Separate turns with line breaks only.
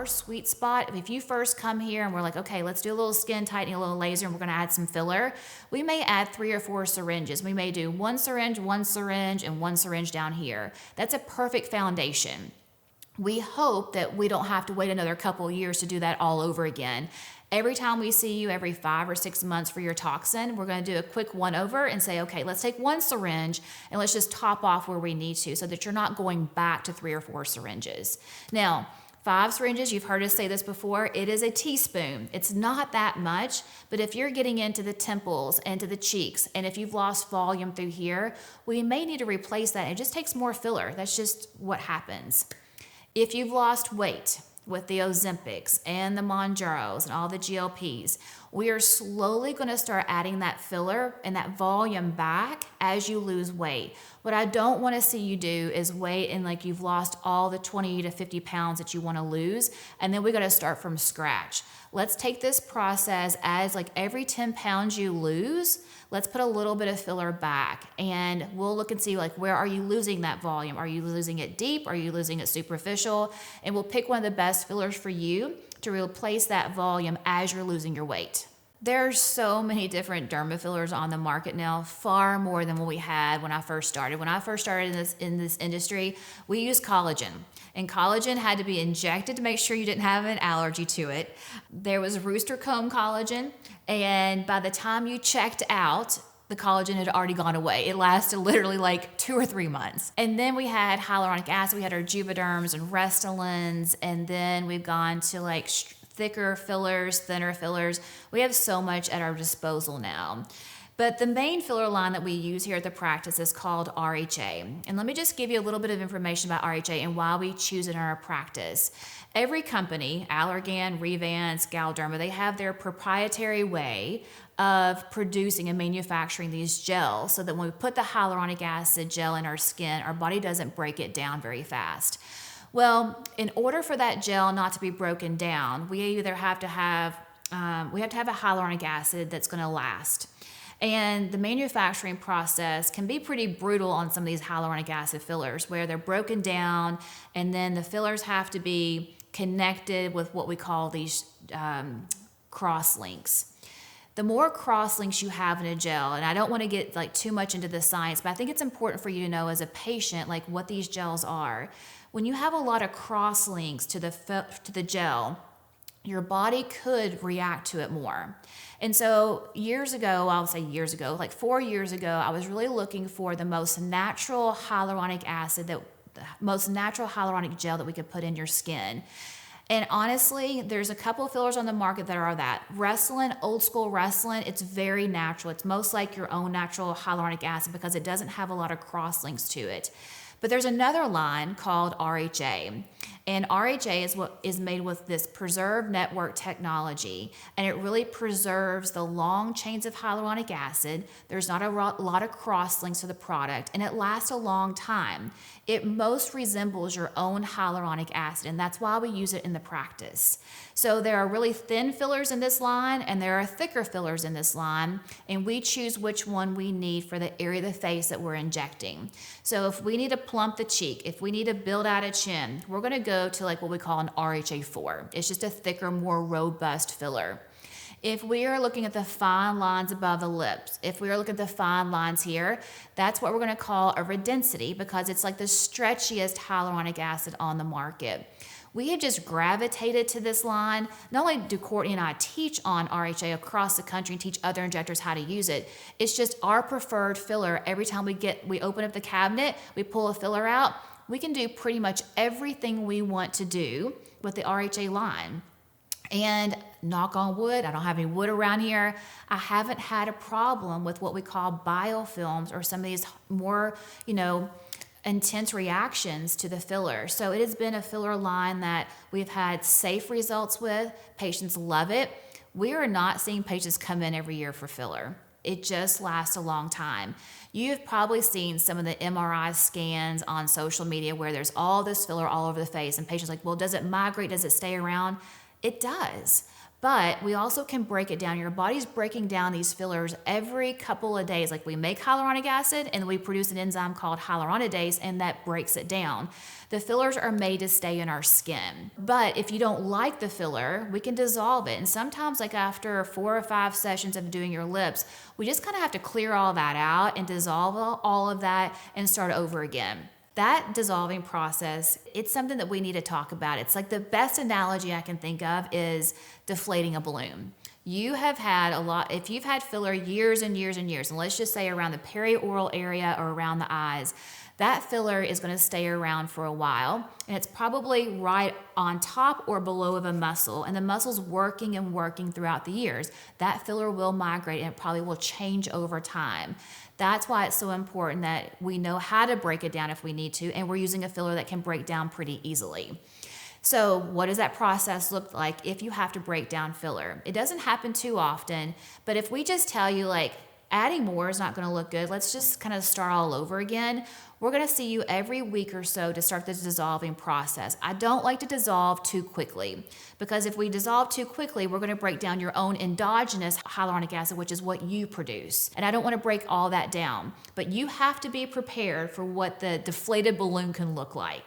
sweet spot. If you first come here and we're like, okay, let's do a little skin tightening, a little laser, and we're gonna add some filler, we may add 3 or 4 syringes. We may do 1 syringe, and 1 syringe down here. That's a perfect foundation. We hope that we don't have to wait another couple of years to do that all over again. Every time we see you every 5 or 6 months for your toxin, we're going to do a quick one over and say, okay, let's take 1 syringe and let's just top off where we need to so that you're not going back to 3 or 4 syringes. Now, 5 syringes, you've heard us say this before, it is a teaspoon. It's not that much, but if you're getting into the temples and to the cheeks, and if you've lost volume through here, we may need to replace that. It just takes more filler. That's just what happens. If you've lost weight with the Ozempics and the Mounjaros and all the GLPs, we are slowly going to start adding that filler and that volume back as you lose weight. What I don't want to see you do is wait and like you've lost all the 20 to 50 pounds that you want to lose, and then we got to start from scratch. Let's take this process as like every 10 pounds you lose, let's put a little bit of filler back, and we'll look and see like where are you losing that volume? Are you losing it deep? Are you losing it superficial? And we'll pick one of the best fillers for you to replace that volume as you're losing your weight. There's so many different derma fillers on the market now, far more than what we had when I first started. When I first started in this industry, we used collagen. And collagen had to be injected to make sure you didn't have an allergy to it. There was rooster comb collagen, and by the time you checked out, the collagen had already gone away. It lasted literally like 2 or 3 months. And then we had hyaluronic acid, we had our Juvederms and Restylans, and then we've gone to like thicker fillers, thinner fillers. We have so much at our disposal now. But the main filler line that we use here at the practice is called RHA. And let me just give you a little bit of information about RHA and why we choose it in our practice. Every company, Allergan, Revance, Galderma, they have their proprietary way of producing and manufacturing these gels so that when we put the hyaluronic acid gel in our skin, our body doesn't break it down very fast. Well, in order for that gel not to be broken down, we either have to have a hyaluronic acid that's going to last. And the manufacturing process can be pretty brutal on some of these hyaluronic acid fillers where they're broken down, and then the fillers have to be connected with what we call these cross links. The more cross links you have in a gel, and I don't want to get like too much into the science, but I think it's important for you to know as a patient like what these gels are. When you have a lot of cross links to the gel, your body could react to it more. And so years ago, I'll say years ago, like 4 years ago, I was really looking for the most natural hyaluronic acid, the most natural hyaluronic gel that we could put in your skin. And honestly, there's a couple of fillers on the market that are that. Restylane, old school Restylane, it's very natural. It's most like your own natural hyaluronic acid because it doesn't have a lot of cross links to it. But there's another line called RHA. And RHA is what is made with this preserved network technology, and it really preserves the long chains of hyaluronic acid. There's not a lot of cross links to the product, and it lasts a long time. It most resembles your own hyaluronic acid, and that's why we use it in the practice. So there are really thin fillers in this line, and there are thicker fillers in this line, and we choose which one we need for the area of the face that we're injecting. So if we need to plump the cheek, if we need to build out a chin, we're going to go to like what we call an RHA 4. It's just a thicker, more robust filler. If we are looking at the fine lines above the lips, if we are looking at the fine lines here, that's what we're going to call a Redensity because it's like the stretchiest hyaluronic acid on the market. We have just gravitated to this line. Not only do Courtney and I teach on RHA across the country and teach other injectors how to use it, it's just our preferred filler. Every time we open up the cabinet, we pull a filler out, we can do pretty much everything we want to do with the RHA line. And knock on wood, I don't have any wood around here. I haven't had a problem with what we call biofilms or some of these more, intense reactions to the filler. So it has been a filler line that we've had safe results with. Patients love it. We are not seeing patients come in every year for filler. It just lasts a long time. You've probably seen some of the MRI scans on social media where there's all this filler all over the face and patients are like, well, does it migrate? Does it stay around? It does. But we also can break it down. Your body's breaking down these fillers every couple of days. Like we make hyaluronic acid and we produce an enzyme called hyaluronidase, and that breaks it down. The fillers are made to stay in our skin. But if you don't like the filler, we can dissolve it. And sometimes, like after 4 or 5 sessions of doing your lips, we just kind of have to clear all that out and dissolve all of that and start over again. That dissolving process, it's something that we need to talk about. It's like the best analogy I can think of is deflating a balloon. You have had a lot, if you've had filler years and years and years, and let's just say around the perioral area or around the eyes, that filler is going to stay around for a while, and it's probably right on top or below of a muscle, and the muscle's working and working throughout the years. That filler will migrate, and it probably will change over time. That's why it's so important that we know how to break it down if we need to, and we're using a filler that can break down pretty easily. So what does that process look like if you have to break down filler? It doesn't happen too often, but if we just tell you like adding more is not going to look good, let's just kind of start all over again. We're going to see you every week or so to start this dissolving process. I don't like to dissolve too quickly, because if we dissolve too quickly, we're going to break down your own endogenous hyaluronic acid, which is what you produce. And I don't want to break all that down, but you have to be prepared for what the deflated balloon can look like.